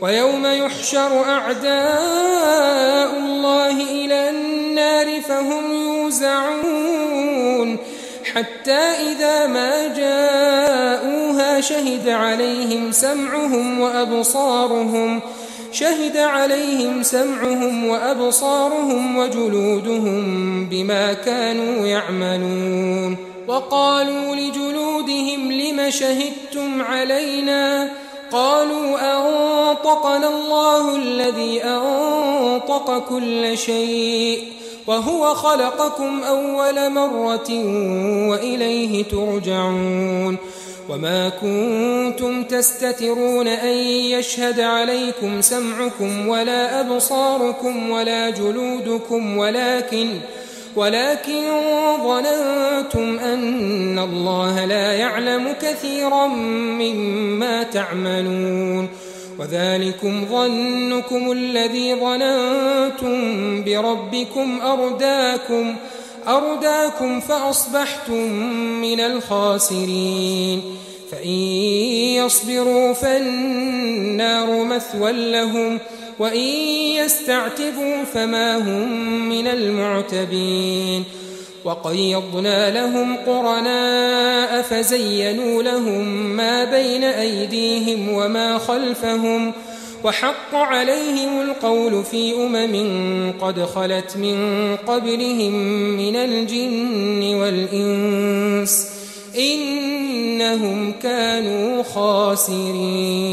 ويوم يحشر أعداء الله إلى النار فهم يوزعون حتى إذا ما جاءوها شهد عليهم سمعهم وأبصارهم وجلودهم بما كانوا يعملون. وقالوا لجلودهم لم شهدتم علينا؟ قالوا أنطقنا الله الذي أنطق كل شيء وهو خلقكم أول مرة وإليه ترجعون. وما كنتم تستترون أن يشهد عليكم سمعكم ولا أبصاركم ولا جلودكم ولكن ظننتم أن الله لا يعلم كثيرا مما تعملون. وذلكم ظنكم الذي ظننتم بربكم أرداكم فأصبحتم من الخاسرين. فإن يصبروا فالنار مثوى لهم وإن يستعتبوا فما هم من المعتبين. وقيضنا لهم قرناء فزينوا لهم ما بين أيديهم وما خلفهم وحق عليهم القول في قد خلت من قبلهم من الجن والإنس إنهم كانوا خاسرين.